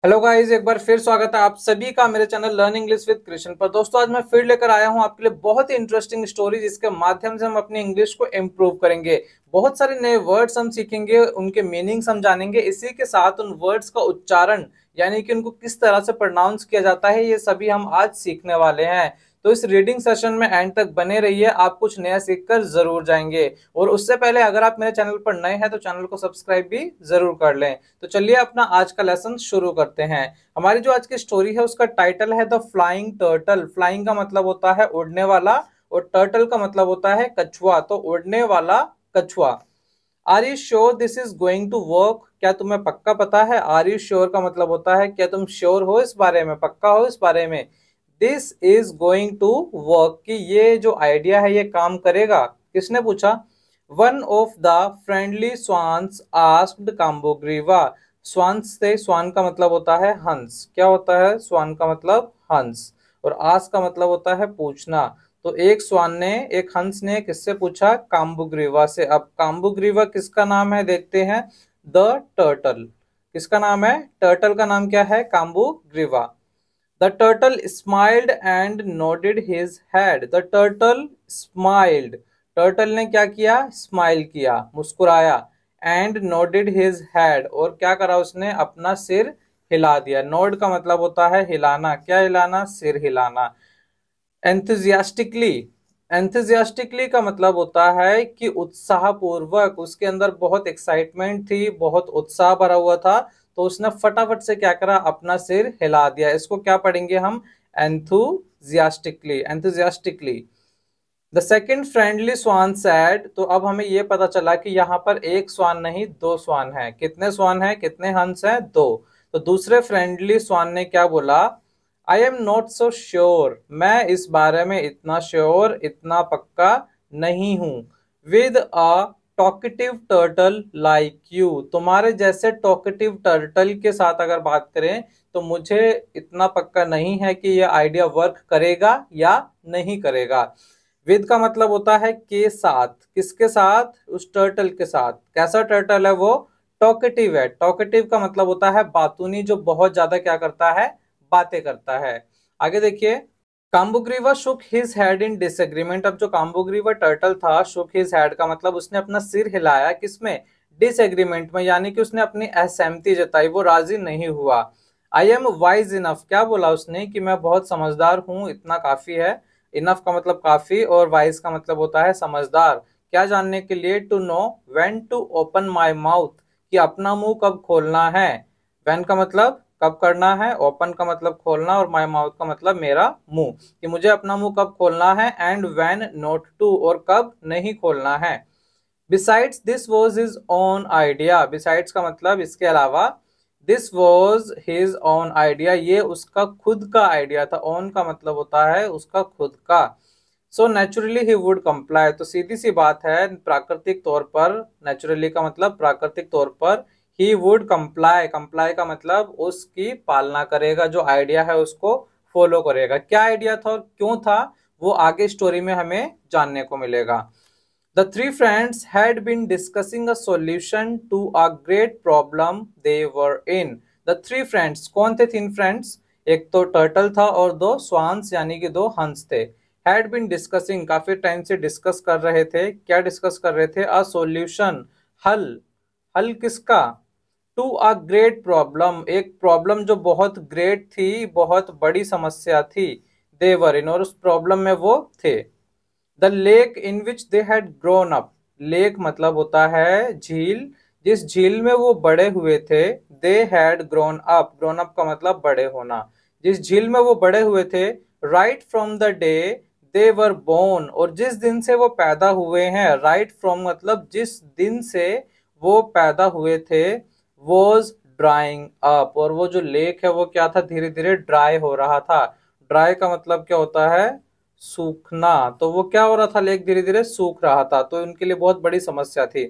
Hello guys, एक बार फिर स्वागत है आप सभी का मेरे channel learn English with Krishna पर। दोस्तों, आज मैं फिर लेकर आया हूं आपके लिए बहुत ही इंटरेस्टिंग स्टोरी, जिसके माध्यम से हम अपनी इंग्लिश को इम्प्रूव करेंगे। बहुत सारे नए वर्ड्स हम सीखेंगे, उनके मीनिंग्स हम जानेंगे, इसी के साथ उन वर्ड्स का उच्चारण यानी कि उनको किस तरह से प्रोनाउंस किया जाता है, ये सभी हम आज सीखने वाले हैं। तो इस रीडिंग सेशन में एंड तक बने रहिए, आप कुछ नया सीखकर जरूर जाएंगे। और उससे पहले अगर आप मेरे चैनल पर नए हैं तो चैनल को सब्सक्राइब भी जरूर कर लें। तो चलिए अपना आज का लेसन शुरू करते हैं। हमारी जो आज की स्टोरी है उसका टाइटल है द फ्लाइंग टर्टल। फ्लाइंग का मतलब होता है उड़ने वाला और टर्टल का मतलब होता है कछुआ। तो उड़ने वाला कछुआ। Are you sure this is going to work? क्या तुम्हें पक्का पता है? आर यू श्योर का मतलब होता है क्या तुम श्योर हो इस बारे में, पक्का हो इस बारे में। This is going to work कि ये जो आइडिया है ये काम करेगा। किसने पूछा? One of the friendly swans asked Kambugriva. Swans से, स्वान का मतलब होता है हंस। क्या होता है? स्वान का मतलब हंस और आस का मतलब होता है पूछना। तो एक स्वान ने, एक हंस ने किससे पूछा? काम्बुग्रीवा से। अब काम्बुग्रीवा किसका नाम है देखते हैं। The turtle. किसका नाम है? टर्टल का नाम क्या है? Kambugriva. The turtle smiled and nodded his head. The turtle smiled. Turtle ने क्या किया? स्माइल किया, मुस्कुराया। एंड नोडेड हिज हेड, और क्या करा उसने? अपना सिर हिला दिया। नोड का मतलब होता है हिलाना। क्या हिलाना? सिर हिलाना। एंथुजियास्टिकली। एंथुजियास्टिकली का मतलब होता है कि उत्साहपूर्वक, उसके अंदर बहुत एक्साइटमेंट थी, बहुत उत्साह भरा हुआ था। तो उसने फटाफट से क्या करा? अपना सिर हिला दिया। इसको क्या पढ़ेंगे हम? Enthusiastically. Enthusiastically. The second friendly swan said. तो अब हमें यह पता चला कि यहाँ पर एक स्वान नहीं, दो स्वान है। कितने स्वान है, कितने हंस हैं? दो। तो दूसरे फ्रेंडली स्वान ने क्या बोला? I am not so sure. मैं इस बारे में इतना श्योर, इतना पक्का नहीं हूं। With a talkative turtle like you. तुम्हारे जैसे टॉकेटिव टर्टल के साथ अगर बात करें तो मुझे इतना पक्का नहीं है कि यह आइडिया वर्क करेगा या नहीं करेगा। विद का मतलब होता है के साथ। किसके साथ? उस टर्टल के साथ। कैसा टर्टल है वो? टॉकेटिव है। टॉकेटिव का मतलब होता है बातूनी, जो बहुत ज्यादा क्या करता है? बातें करता है। आगे देखिए। Kambugriva shook his head in disagreement. अब जो काम्बुग्रीवा टर्टल था, शुक हिज हेड का मतलब उसने अपना सिर हिलाया। किसमें? डिसएग्रीमेंट में, यानी कि उसने अपनी असहमति जताई, वो राजी नहीं हुआ। I am wise enough. क्या बोला उसने? कि मैं बहुत समझदार हूं, इतना काफी है। इनफ का मतलब काफी और वाइज का मतलब होता है समझदार। क्या जानने के लिए? To know when to open my mouth, कि अपना मुंह कब खोलना है। व्हेन का मतलब कब करना है, ओपन का मतलब खोलना और माई माउथ का मतलब मेरा मुंह, कि मुझे अपना मुंह कब खोलना है। एंड व्हेन नॉट टू, और कब नहीं खोलना है। Besides this was his own idea. Besides का मतलब इसके अलावा। This was his own idea, ये उसका खुद का आइडिया था। ओन का मतलब होता है उसका खुद का। So naturally he would comply. तो सीधी सी बात है, प्राकृतिक तौर पर। नेचुरली का मतलब प्राकृतिक तौर पर। He would comply. कंप्लाई का मतलब उसकी पालना करेगा, जो आइडिया है उसको फॉलो करेगा। क्या आइडिया था और क्यों था, वो आगे स्टोरी में हमें जानने को मिलेगा। The three friends had been discussing a solution to a great problem they were in. The three friends, कौन थे तीन फ्रेंड्स? एक तो टर्टल था और दो स्वान्स यानी कि दो हंस थे। Had been discussing, काफी टाइम से डिस्कस कर रहे थे। क्या डिस्कस कर रहे थे? A solution, हल। हल किसका? टू अ ग्रेट प्रॉब्लम, एक प्रॉब्लम जो बहुत ग्रेट थी, बहुत बड़ी समस्या थी। दे वर इन, और उस प्रॉब्लम में वो थे। The lake in which they had grown up. Lake मतलब होता है झील, जिस झील में वो बड़े हुए थे। They had grown up. Grown up का मतलब बड़े होना। जिस झील में वो बड़े हुए थे। Right from the day they were born, और जिस दिन से वो पैदा हुए हैं। राइट फ्रॉम मतलब जिस दिन से वो पैदा हुए थे। वॉज ड्राइंग अप, और वो जो लेक है वो क्या था? धीरे धीरे ड्राई हो रहा था। ड्राई का मतलब क्या होता है? सूखना। तो वो क्या हो रहा था? लेक धीरे धीरे सूख रहा था, तो उनके लिए बहुत बड़ी समस्या थी।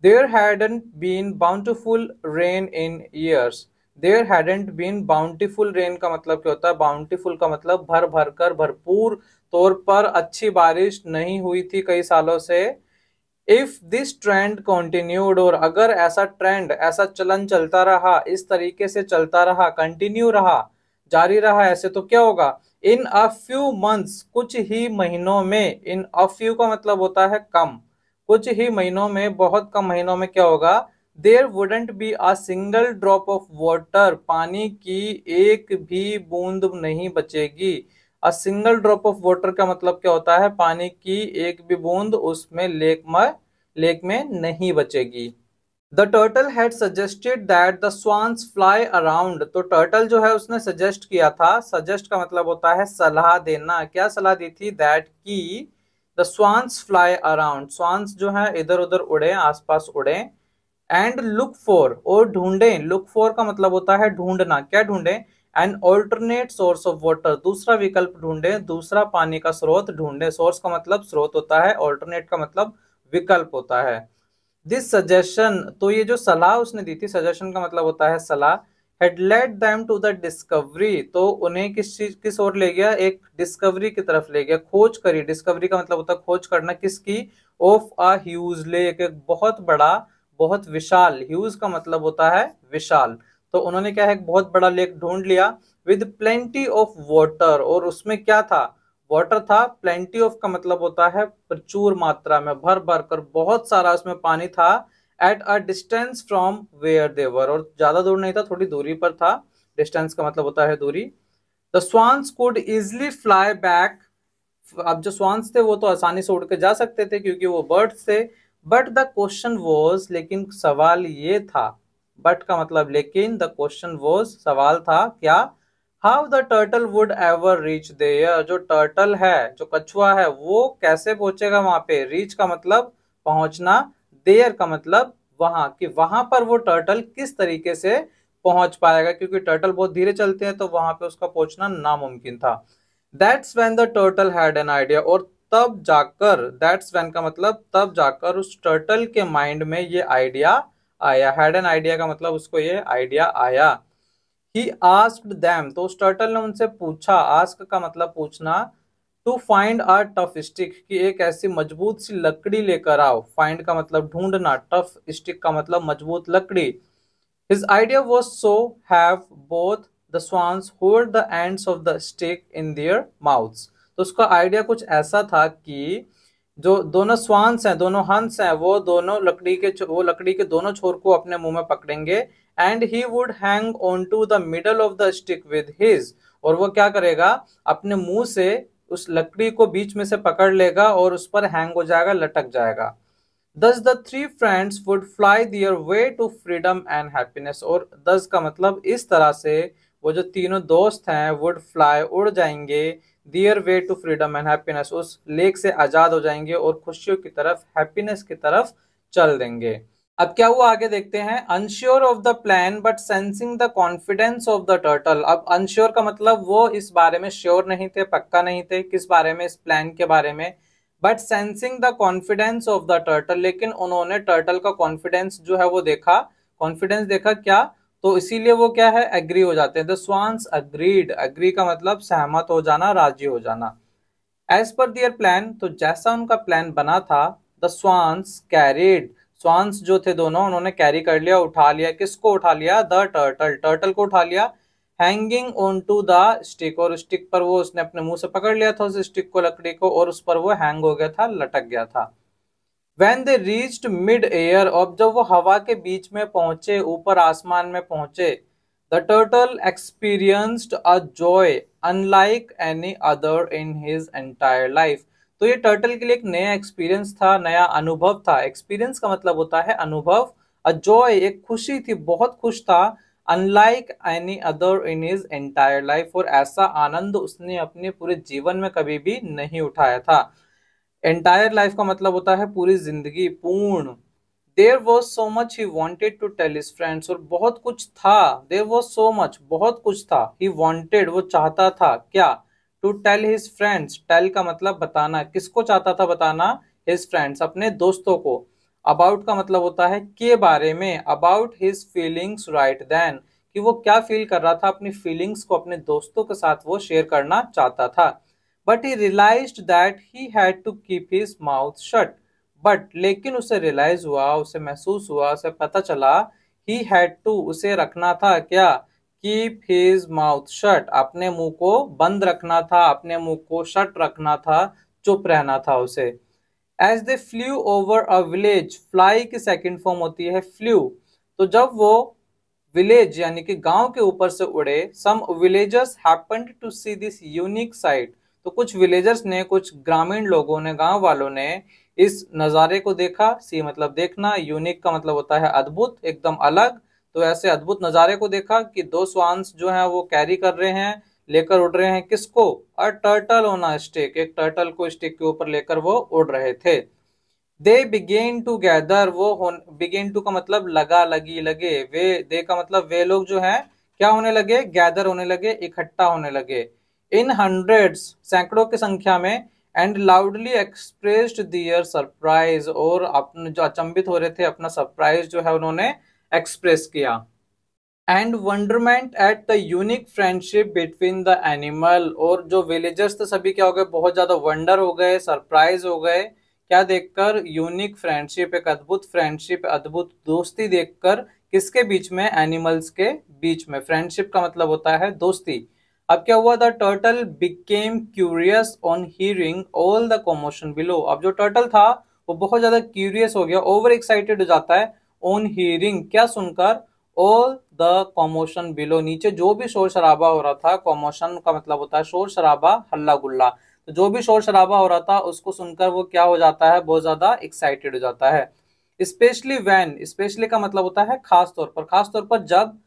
There hadn't been bountiful rain in years. There hadn't been bountiful rain का मतलब क्या होता है? बाउंटीफुल का मतलब भर भर कर, भरपूर तौर पर अच्छी बारिश नहीं हुई थी कई सालों से। इफ दिस ट्रेंड कंटिन्यूड, और अगर ऐसा ट्रेंड, ऐसा चलन चलता रहा, इस तरीके से चलता रहा, कंटिन्यू रहा, जारी रहा ऐसे, तो क्या होगा? इन अ फ्यू मंथ्स, कुछ ही महीनों में, इन अ फ्यू का मतलब होता है कम, कुछ ही महीनों में, बहुत कम महीनों में क्या होगा? There wouldn't be a single drop of water, पानी की एक भी बूंद नहीं बचेगी। A single drop of water का मतलब क्या होता है? पानी की एक भी बूंद उसमें लेक में नहीं बचेगी। The turtle had suggested that the swans fly around, तो टर्टल जो है उसने सजेस्ट किया था, सजेस्ट का मतलब होता है सलाह देना। क्या सलाह दी थी? दैट की the swans fly around, swans जो है इधर उधर उड़े, आसपास उड़े, एंड लुक फॉर, और ढूंढे, लुक फॉर का मतलब होता है ढूंढना। क्या ढूंढे? An alternate source of water, दूसरा विकल्प ढूंढे, दूसरा पानी का स्रोत ढूंढे। सोर्स का मतलब स्रोत होता है, ऑल्टरनेट का मतलब विकल्प होता है। दिस सजेशन, तो ये जो सलाह उसने दी थी, सजेशन का मतलब होता है सलाह, had led them to the discovery, तो उन्हें किस ओर ले गया? एक डिस्कवरी की तरफ ले गया, खोज करी। डिस्कवरी का मतलब होता है खोज करना, किसकी? ऑफ अ ह्यूज लेक, एक बहुत बड़ा, बहुत विशाल। ह्यूज का मतलब होता है विशाल, तो उन्होंने क्या है? एक बहुत बड़ा लेक ढूंढ लिया, विद प्लेंटी ऑफ वाटर, और उसमें क्या था? वाटर था। प्लेंटी ऑफ का मतलब होता है प्रचुर मात्रा में, भर भर कर, बहुत सारा उसमें पानी था। At a distance from where they were, और ज्यादा दूर नहीं था, थोड़ी दूरी पर था। डिस्टेंस का मतलब होता है दूरी। The swans could easily fly back, अब जो स्वान्स थे वो तो आसानी से उड़ के जा सकते थे क्योंकि वो बर्ड्स थे। बट द क्वेश्चन वॉज, लेकिन सवाल ये था, बट का मतलब लेकिन, द क्वेश्चन वॉज सवाल था क्या? How the turtle would ever reach there, जो टर्टल है, जो कछुआ है, वो कैसे पहुंचेगा वहां पे? रीच का मतलब पहुंचना, देयर का मतलब वहां, कि वहां पर वो टर्टल किस तरीके से पहुंच पाएगा, क्योंकि टर्टल बहुत धीरे चलते हैं, तो वहां पे उसका पहुंचना नामुमकिन था। That's when the turtle had an idea, और तब जाकर, दैट्स व्हेन का मतलब तब जाकर, उस टर्टल के माइंड में ये आइडिया आया। हैड एन आइडिया का मतलब उसको ये आइडिया आया। ही आस्क्ड देम, तो उस टर्टल ने उनसे पूछा, आस्क का मतलब पूछना, to find a tough stick, कि एक ऐसी मजबूत सी लकड़ी लेकर आओ। फाइंड का मतलब ढूंढना, टफ स्टिक का मतलब मजबूत लकड़ी। His idea was so have both the swans hold the ends of the stick in their mouths. तो उसका आइडिया कुछ ऐसा था कि जो दोनों स्वान्स हैं, दोनों हंस हैं, वो दोनों लकड़ी के दोनों छोर को अपने मुंह में पकड़ेंगे। And he would hang on to the middle of the stick with his, और वो क्या करेगा? अपने मुंह से उस लकड़ी को बीच में से पकड़ लेगा और उस पर हैंग हो जाएगा, लटक जाएगा। Thus the three friends would fly their way to freedom and happiness, और thus का मतलब इस तरह से वो जो तीनों दोस्त हैं would fly, उड़ जाएंगे, their way to freedom and happiness, उस लेक से आजाद हो जाएंगे और खुशियों की तरफ, हैप्पीनेस की तरफ चल देंगे। अब क्या हुआ आगे देखते हैं। Unsure of the plan but sensing the confidence of the turtle, अब अनश्योर का मतलब वो इस बारे में श्योर नहीं थे, पक्का नहीं थे, किस बारे में? इस प्लान के बारे में। But sensing the confidence of the turtle, लेकिन उन्होंने टर्टल का कॉन्फिडेंस जो है वो देखा, कॉन्फिडेंस देखा क्या, तो इसीलिए वो क्या है? एग्री हो जाते हैं। द स्वान्स अग्रीड, अग्री का मतलब सहमत हो जाना, राजी हो जाना। एज पर दियर प्लान, तो जैसा उनका प्लान बना था, द स्वान्स कैरिड, स्वान्स जो थे दोनों, उन्होंने कैरी कर लिया, उठा लिया, किसको उठा लिया? द टर्टल, टर्टल को उठा लिया। Hanging on to the stick, और स्टिक पर वो उसने अपने मुंह से पकड़ लिया था उस स्टिक को, लकड़ी को, और उस पर वो हैंग हो गया था, लटक गया था। When they reached mid air, अब जब वो हवा के बीच में पहुंचे, ऊपर आसमान में पहुंचे, the turtle experienced a joy unlike any other in his entire life, तो ये टर्टल के लिए एक नया एक्सपीरियंस था, नया अनुभव था। एक्सपीरियंस का मतलब होता है अनुभव। अ जॉय, एक खुशी थी, बहुत खुश था। Unlike any other in his entire life, और ऐसा आनंद उसने अपने पूरे जीवन में कभी भी नहीं उठाया था। एंटायर लाइफ का मतलब होता है पूरी जिंदगी, पूर्ण। There was so much he wanted to tell his friends, और बहुत कुछ था। देयर वॉज सो मच, बहुत कुछ था। ही वॉन्टेड, वो चाहता था क्या? To tell his friends, tell का मतलब बताना, किसको चाहता था बताना? हिज फ्रेंड्स, अपने दोस्तों को। अबाउट का मतलब होता है के बारे में, about his feelings right then, कि वो क्या फील कर रहा था, अपनी फीलिंग्स को अपने दोस्तों के साथ वो शेयर करना चाहता था। But he realized that he had to keep his mouth shut. But लेकिन उसे रियलाइज हुआ, उसे महसूस हुआ, उसे पता चला ही हैड टू, उसे रखना था क्या, कीप हिज माउथ शट, अपने मुंह को बंद रखना था, अपने मुंह को शट रखना था, चुप रहना था उसे। As they flew over a village, fly की सेकंड फॉर्म होती है फ्लू। तो जब वो विलेज यानी कि गांव के ऊपर से उड़े, some villagers happened to see this unique sight, तो कुछ विलेजर्स ने, कुछ ग्रामीण लोगों ने, गांव वालों ने इस नज़ारे को देखा। सी मतलब देखना, यूनिक का मतलब होता है अद्भुत, एकदम अलग। तो ऐसे अद्भुत नज़ारे को देखा कि दो स्वान्स जो हैं वो कैरी कर रहे हैं, लेकर उड़ रहे हैं किसको, अ टर्टल ऑन अ स्टिक, एक टर्टल को स्टिक के ऊपर लेकर वो उड़ रहे थे। दे बिगेन टू गैदर, वो बिगेन टू का मतलब लगा, लगी, लगे। वे, दे का मतलब वे लोग जो हैं क्या होने लगे, गैदर होने लगे, इकट्ठा होने लगे। इन हंड्रेड्स, सैकड़ों की संख्या में। And loudly expressed their surprise, और अपने जो अचंभित हो रहे थे अपना सरप्राइज जो है उन्होंने एक्सप्रेस किया। And wonderment at the unique friendship between the animal, और जो विलेजर्स थे सभी क्या हो गए, बहुत ज्यादा वंडर हो गए, सरप्राइज हो गए, क्या देखकर, यूनिक फ्रेंडशिप, एक अद्भुत फ्रेंडशिप, अद्भुत दोस्ती देखकर, किसके बीच में, एनिमल्स के बीच में। फ्रेंडशिप का मतलब होता है दोस्ती। अब क्या हुआ, the turtle became curious on hearing all the commotion below, अब जो टर्टल था वो बहुत ज्यादा क्यूरियस हो गया, ओवर एक्साइटेड हो जाता है, ऑन हियरिंग क्या सुनकर, ऑल द कॉमोशन बिलो, नीचे जो भी शोर शराबा हो रहा था, कॉमोशन का मतलब होता है शोर शराबा, हल्ला गुल्ला, तो जो भी शोर शराबा हो रहा था उसको सुनकर वो क्या हो जाता है, बहुत ज्यादा एक्साइटेड हो जाता है। स्पेशली व्हेन, स्पेशली का मतलब होता है खास तौर पर, खास तौर पर जब,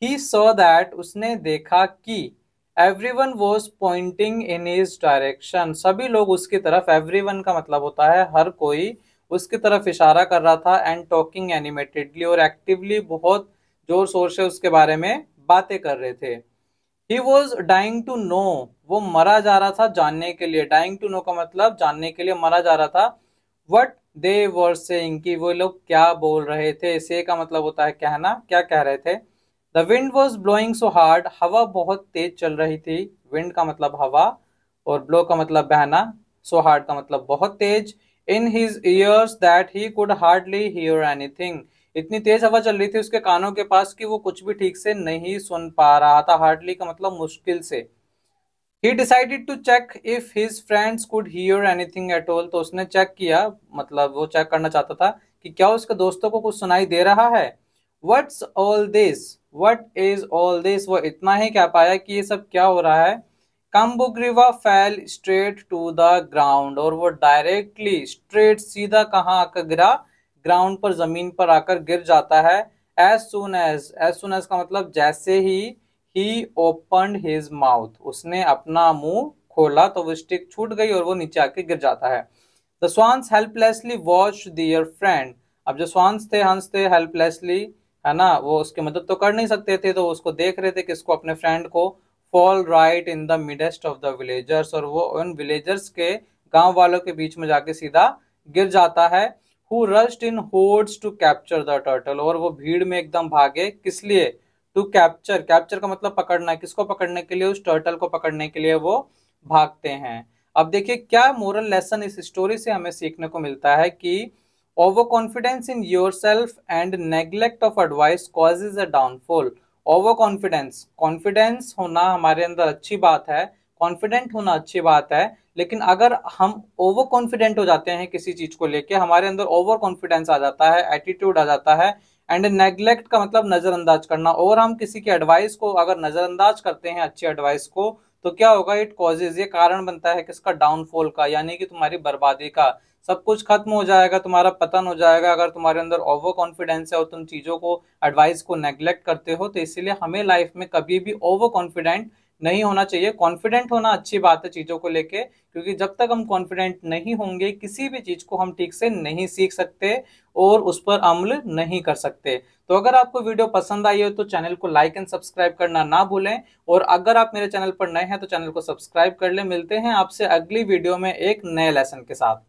ही सॉ दैट, उसने देखा कि, everyone was pointing in his direction, सभी लोग उसकी तरफ, एवरीवन का मतलब होता है हर कोई, उसकी तरफ इशारा कर रहा था। एंड टॉकिंग एनिमेटेडली, और एक्टिवली बहुत जोर शोर से उसके बारे में बातें कर रहे थे। He was dying to know, वो मरा जा रहा था जानने के लिए, डाइंग टू नो का मतलब जानने के लिए मरा जा रहा था। वट दे वर सेइंग, कि वो लोग क्या बोल रहे थे, से का मतलब होता है कहना, क्या कह रहे थे। The wind was blowing so hard, हवा बहुत तेज चल रही थी, विंड का मतलब हवा, और ब्लो का मतलब बहना, सो हार्ड का मतलब बहुत तेज। In his ears that he could hardly hear anything, इतनी तेज हवा चल रही थी उसके कानों के पास कि वो कुछ भी ठीक से नहीं सुन पा रहा था, हार्डली का मतलब मुश्किल से। He decided to check if his friends could hear anything at all, तो उसने चेक किया, मतलब वो चेक करना चाहता था कि क्या उसके दोस्तों को कुछ सुनाई दे रहा है। What's all this, what is all this, वो इतना ही कह पाया कि ये सब क्या हो रहा है। Kambugriva fell straight to the ground, और वो डायरेक्टली स्ट्रेट सीधा कहाँ आकर गिरा, ग्राउंड पर, जमीन पर आकर गिर जाता है। एज सुन एज का मतलब जैसे ही ओपन्ड हिज माउथ, उसने अपना मुंह खोला तो वो स्टिक छूट गई और वो नीचे आके गिर जाता है। The swans helplessly watch their friend, अब जो स्वान्स थे, हंस थे, हेल्पलेसली है ना, वो उसकी मदद तो कर नहीं सकते थे, तो उसको देख रहे थे किसको, अपने फ्रेंड को। Fall right in the midst of the villagers, और वो उन विलेजर्स के, गांव वालों के बीच में जाके सीधा गिर जाता है। Who rushed in hordes to capture the turtle, और वो भीड़ में एकदम भागे, किस लिए, टू कैप्चर, कैप्चर का मतलब पकड़ना है, किसको पकड़ने के लिए, उस टर्टल को पकड़ने के लिए वो भागते हैं। अब देखिए क्या मोरल लेसन इस स्टोरी से हमें सीखने को मिलता है कि over confidence in your self and neglect of advice causes a downfall. Over confidence, confidence होना हमारे अंदर अच्छी बात है, कॉन्फिडेंट होना अच्छी बात है, लेकिन अगर हम ओवर कॉन्फिडेंट हो जाते हैं किसी चीज को लेके, हमारे अंदर ओवर कॉन्फिडेंस आ जाता है, एटीट्यूड आ जाता है। एंड नेग्लेक्ट का मतलब नजरअंदाज करना, और हम किसी की एडवाइस को अगर नजरअंदाज करते हैं, अच्छी एडवाइस को, तो क्या होगा, इट कॉजेज, ये कारण बनता है किसका, डाउनफॉल का, यानी कि तुम्हारी बर्बादी का। सब कुछ खत्म हो जाएगा, तुम्हारा पतन हो जाएगा अगर तुम्हारे अंदर ओवर कॉन्फिडेंस है और तुम चीजों को, एडवाइस को नेग्लेक्ट करते हो। तो इसीलिए हमें लाइफ में कभी भी ओवर कॉन्फिडेंट नहीं होना चाहिए। कॉन्फिडेंट होना अच्छी बात है चीजों को लेके, क्योंकि जब तक हम कॉन्फिडेंट नहीं होंगे किसी भी चीज को हम ठीक से नहीं सीख सकते और उस पर अमल नहीं कर सकते। तो अगर आपको वीडियो पसंद आई हो तो चैनल को लाइक एंड सब्सक्राइब करना ना भूलें, और अगर आप मेरे चैनल पर नए हैं तो चैनल को सब्सक्राइब कर लें। मिलते हैं आपसे अगली वीडियो में एक नए लेसन के साथ।